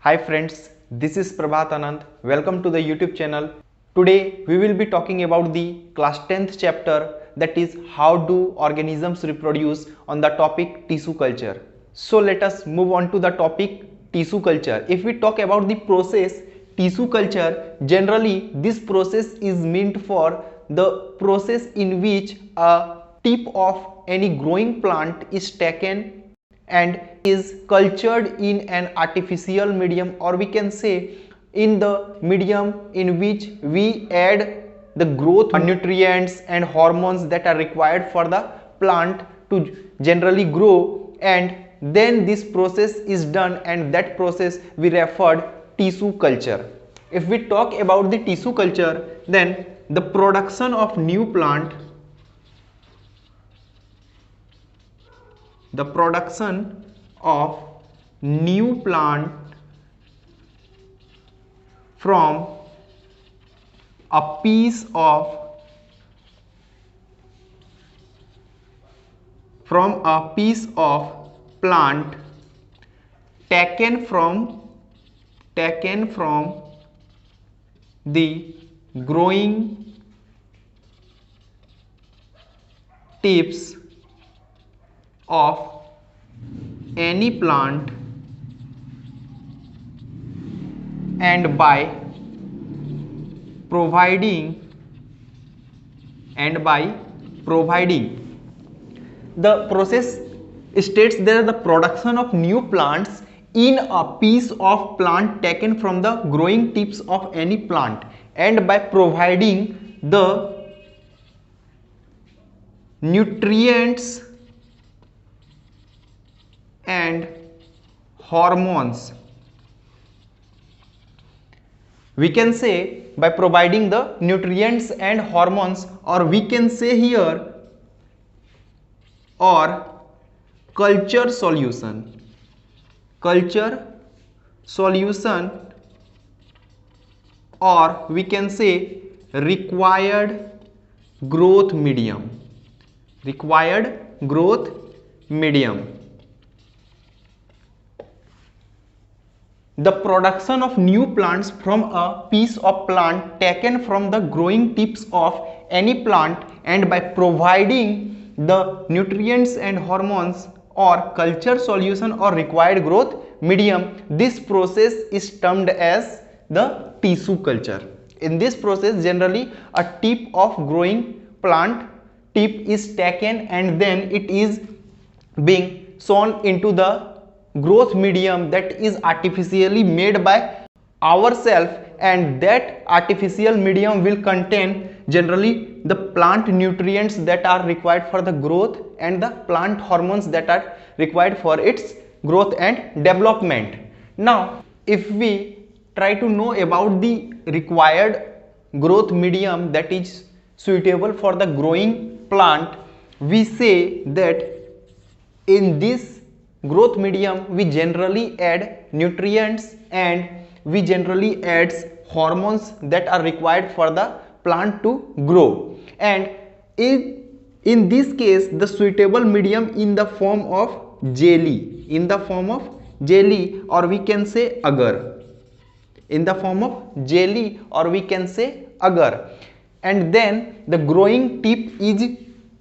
Hi friends, this is Prabhat Anand. Welcome to the YouTube channel. Today we will be talking about the class 10th chapter, that is how do organisms reproduce, on the topic tissue culture. So let us move on to the topic tissue culture. If we talk about the process tissue culture, generally this process is meant for the process in which a tip of any growing plant is taken and is cultured in an artificial medium, or we can say in the medium in which we add the growth nutrients and hormones that are required for the plant to generally grow, and then this process is done, and that process we referred tissue culture. If we talk about the tissue culture, then the production of new plant, the production of new plant from a piece of plant taken from the growing tips of any plant, and by providing the process states there the production of new plants in a piece of plant taken from the growing tips of any plant, and by providing the nutrients and hormones. We can say by providing the nutrients and hormones, or we can say here, or culture solution, or we can say required growth medium. The production of new plants from a piece of plant taken from the growing tips of any plant, and by providing the nutrients and hormones or culture solution or required growth medium, this process is termed as the tissue culture. In this process, generally a tip of growing plant tip is taken, and then it is being sown into the growth medium that is artificially made by ourselves, and that artificial medium will contain generally the plant nutrients that are required for the growth and the plant hormones that are required for its growth and development. Now if we try to know about the required growth medium that is suitable for the growing plant, we say that in this growth medium we generally add nutrients and we generally add hormones that are required for the plant to grow, and in this case the suitable medium in the form of jelly, or we can say agar, and then the growing tip is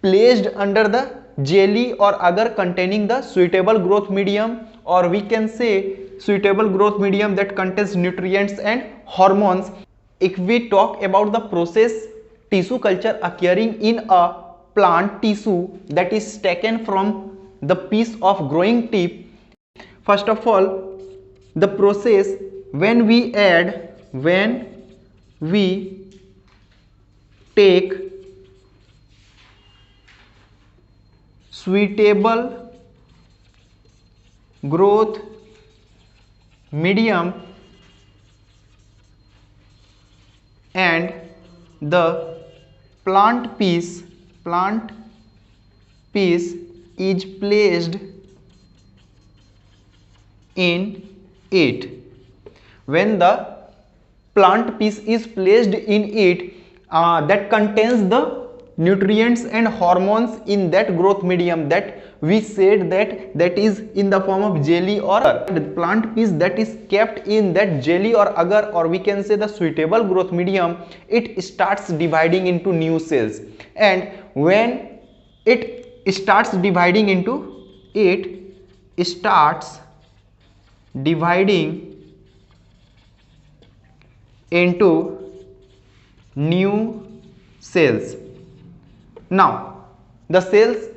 placed under the jelly or agar containing the suitable growth medium, or we can say suitable growth medium that contains nutrients and hormones. If we talk about the process tissue culture occurring in a plant tissue that is taken from the piece of growing tip, first of all the process when we take suitable growth medium and the plant piece is placed in it. When the plant piece is placed in it, that contains the nutrients and hormones in that growth medium that we said that that is in the form of jelly or the plant piece that is kept in that jelly or agar, or we can say the suitable growth medium, it starts dividing into new cells. And when it starts dividing into new cells. Now the cells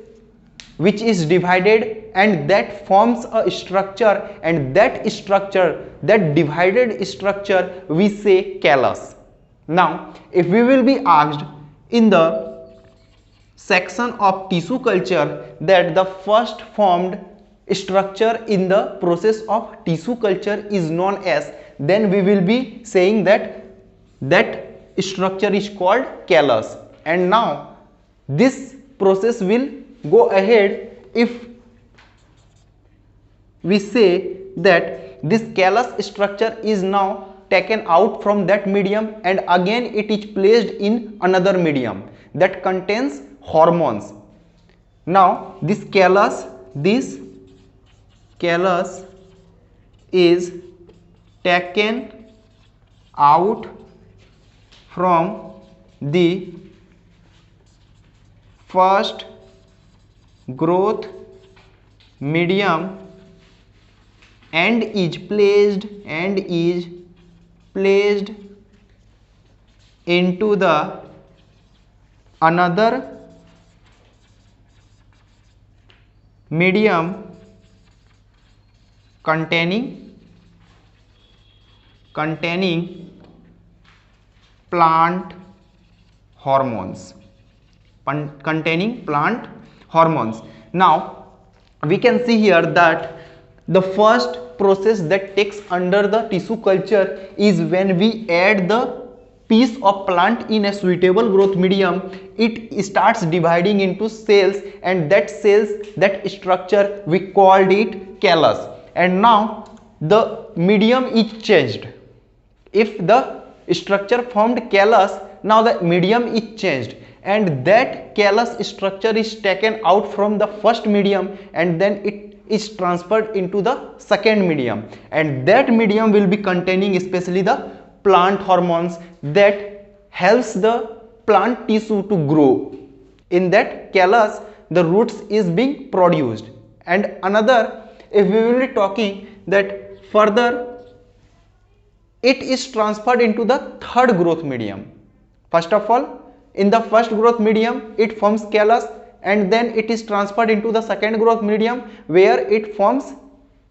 which is divided and that forms a structure, and that structure, that divided structure, we say callus. Now if we will be asked in the section of tissue culture that the first formed structure in the process of tissue culture is known as, then we will be saying that that structure is called callus. And now this process will go ahead if we say that this callus structure is now taken out from that medium and again it is placed in another medium that contains hormones. Now this callus is taken out from the first growth medium and is placed into the another medium containing plant hormones. Now we can see here that the first process that takes under the tissue culture is when we add the piece of plant in a suitable growth medium. It starts dividing into cells, and that structure we called it callus. And now the medium is changed. If the structure formed callus, now the medium is changed and that callus structure is taken out from the first medium and then it is transferred into the second medium, and that medium will be containing especially the plant hormones that helps the plant tissue to grow. In that callus the roots is being produced. And another, if we will be talking that further, it is transferred into the third growth medium. First of all, in the first growth medium it forms callus, and then it is transferred into the second growth medium where it forms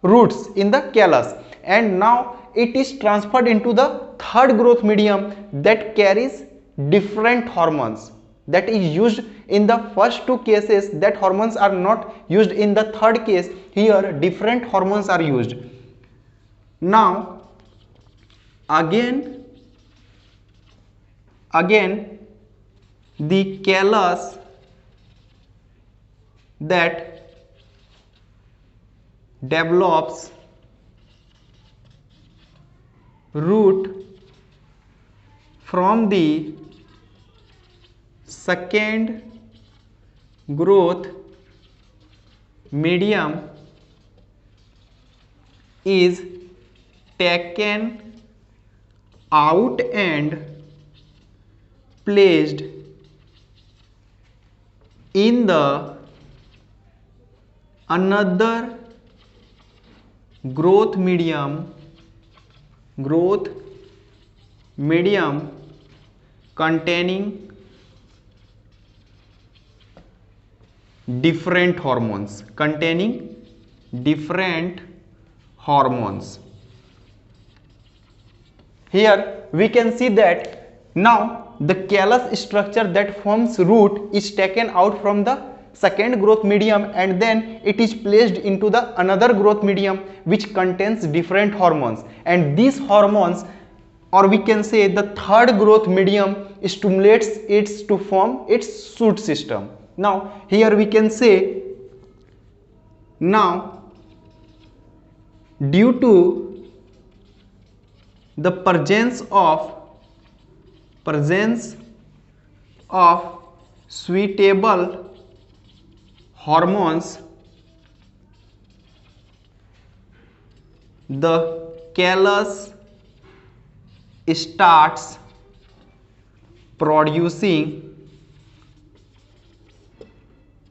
roots in the callus, and now it is transferred into the third growth medium that carries different hormones that is used in the first two cases. That hormones are not used in the third case. Here different hormones are used. Now again the callus that develops root from the second growth medium is taken out and placed in the another growth medium containing different hormones. Here we can see that now the callus structure that forms root is taken out from the second growth medium and then it is placed into the another growth medium which contains different hormones, and these hormones, or we can say the third growth medium, stimulates it to form its shoot system. Now here we can say, now due to the presence of suitable hormones the callus starts producing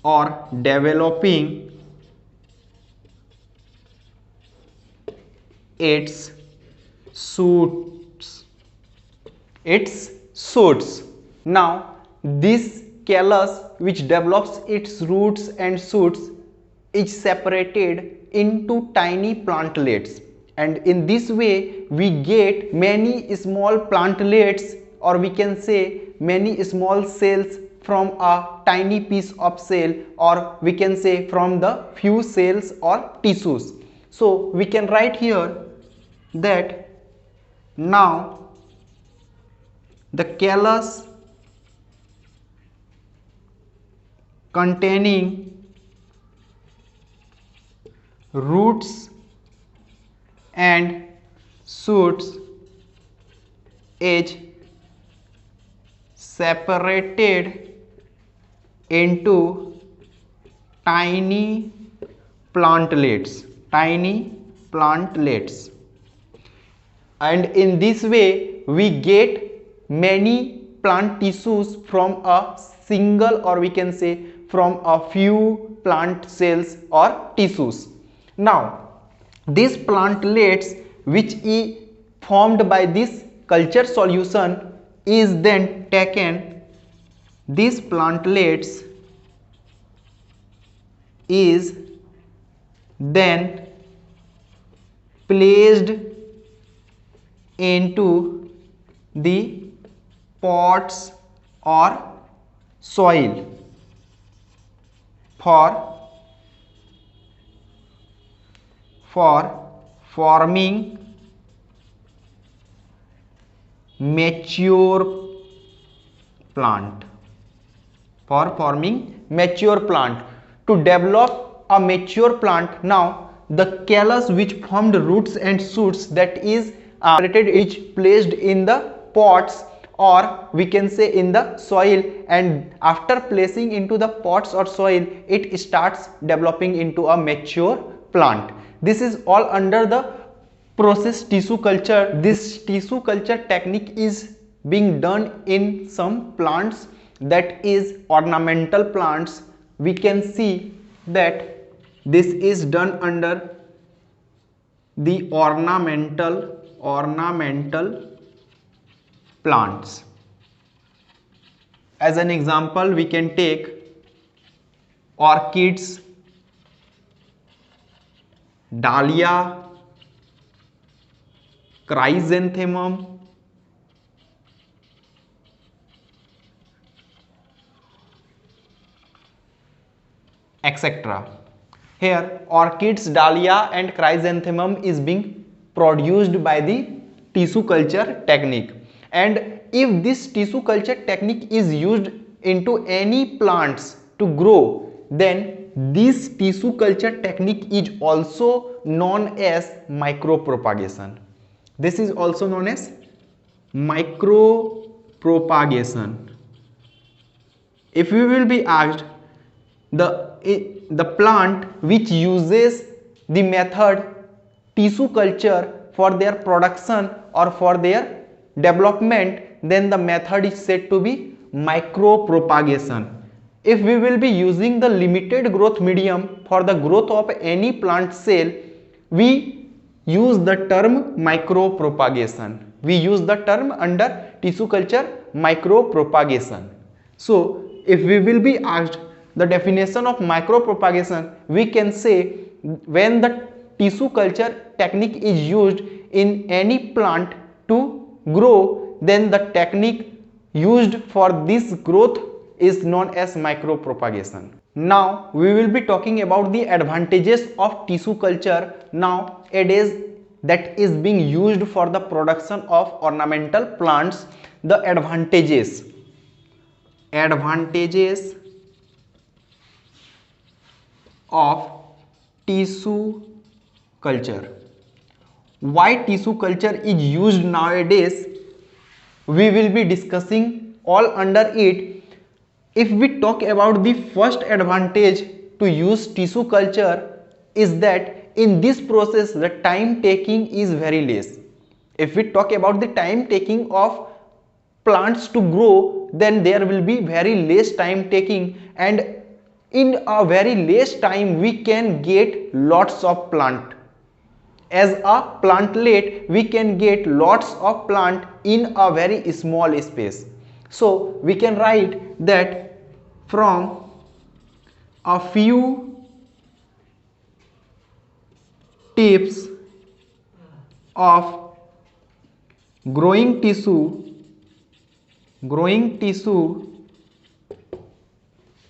or developing its shoots. Now this callus which develops its roots and shoots is separated into tiny plantlets, and in this way we get many small plantlets, or we can say many small cells from a tiny piece of cell, or we can say from the few cells or tissues. So we can write here that now the callus containing roots and shoots is separated into tiny plantlets, and in this way we get many plant tissues from a single, or we can say from a few plant cells or tissues. Now these plantlets which is formed by this culture solution is then taken, these plantlets is then placed into the pots or soil for forming mature plant. To develop a mature plant, now the callus which formed roots and shoots, that is placed in the pots, or we can say in the soil, and after placing into the pots or soil it starts developing into a mature plant. This is all under the process tissue culture. This tissue culture technique is being done in some plants, that is ornamental plants. We can see that this is done under the ornamental plants. As an example, we can take orchids, dahlia, chrysanthemum, etc. Here orchids, dahlia and chrysanthemum is being produced by the tissue culture technique, and if this tissue culture technique is used into any plants to grow, then this tissue culture technique is also known as micropropagation. This is also known as micropropagation. If we will be asked the plant which uses the method tissue culture for their production or for their development, then the method is said to be micropropagation. If we will be using the limited growth medium for the growth of any plant cell, we use the term micropropagation. We use the term under tissue culture micropropagation. So if we will be asked the definition of micropropagation, we can say when the tissue culture technique is used in any plant to grow, then the technique used for this growth is known as micropropagation. Now we will be talking about the advantages of tissue culture nowadays that is being used for the production of ornamental plants. The advantages of tissue culture. Why tissue culture is used nowadays, we will be discussing all under it. If we talk about the first advantage to use tissue culture, is that in this process the time taking is very less. If we talk about the time taking of plants to grow, then there will be very less time taking, and in a very less time we can get lots of plant. As a plantlet we can get lots of plant in a very small space. So we can write that from a few tips of growing tissue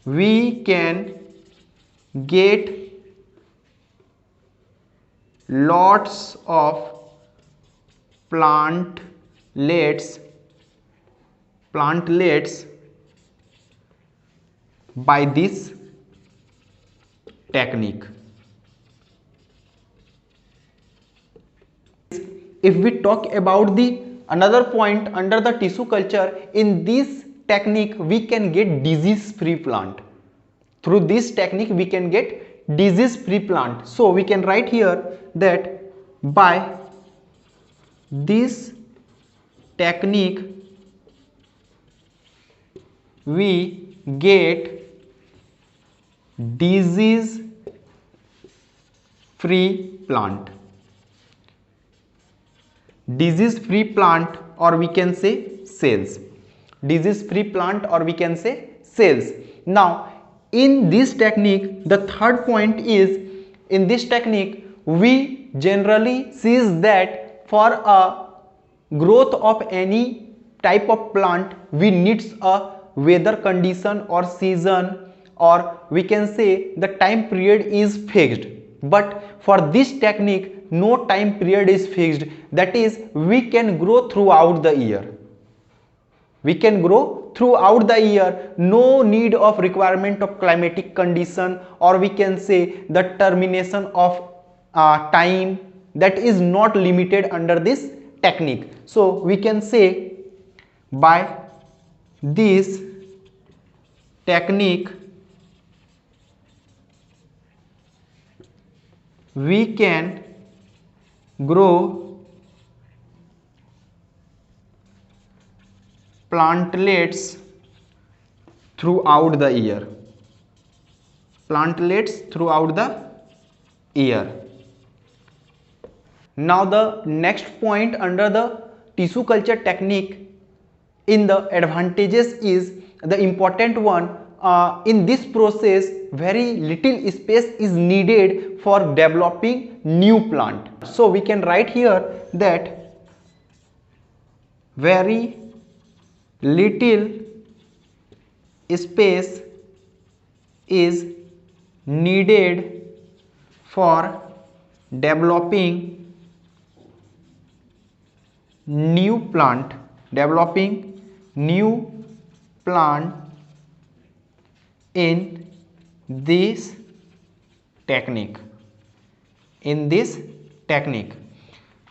we can get lots of plantlets by this technique. If we talk about the another point under the tissue culture, in this technique we can get disease free plant. Through this technique we can get disease free plant. So we can write here that by this technique we get disease free plant. Disease free plant, or we can say cells. Disease free plant, or we can say cells. Now in this technique, the third point is, in this technique we generally sees that for a growth of any type of plant we needs a weather condition or season, or we can say the time period is fixed. But for this technique no time period is fixed, that is we can grow throughout the year. We can grow throughout the year, no need of requirement of climatic condition, or we can say the termination of time, that is not limited under this technique. So we can say by this technique we can grow plantlets throughout the year. Plantlets throughout the year. Now the next point under the tissue culture technique in the advantages is the important one. In this process very little space is needed for developing new plant. So we can write here that very little space is needed for developing new plant, in this technique.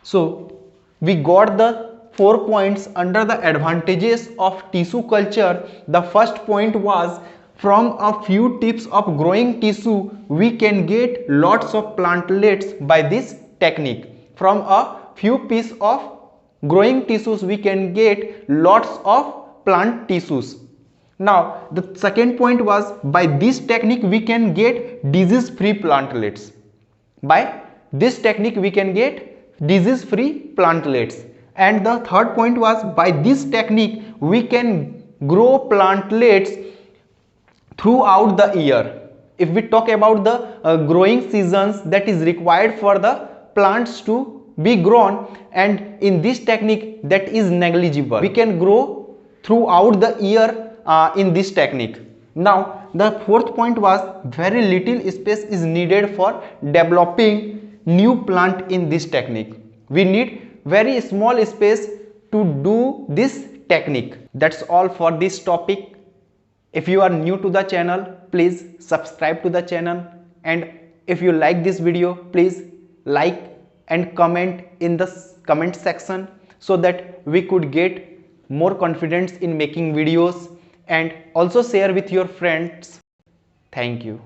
So we got the 4 points under the advantages of tissue culture. The first point was, from a few tips of growing tissue we can get lots of plantlets by this technique. From a few pieces of growing tissues we can get lots of plant tissues. Now the second point was, by this technique we can get disease free plantlets. By this technique we can get disease free plantlets. And the third point was, by this technique we can grow plantlets throughout the year. If we talk about the growing seasons that is required for the plants to be grown, and in this technique that is negligible, we can grow throughout the year in this technique. Now the fourth point was, very little space is needed for developing new plant in this technique. We need very small space to do this technique. That's all for this topic. If you are new to the channel, please subscribe to the channel, and if you like this video, please like and comment in the comment section, so that we could get more confidence in making videos, and also share with your friends. Thank you.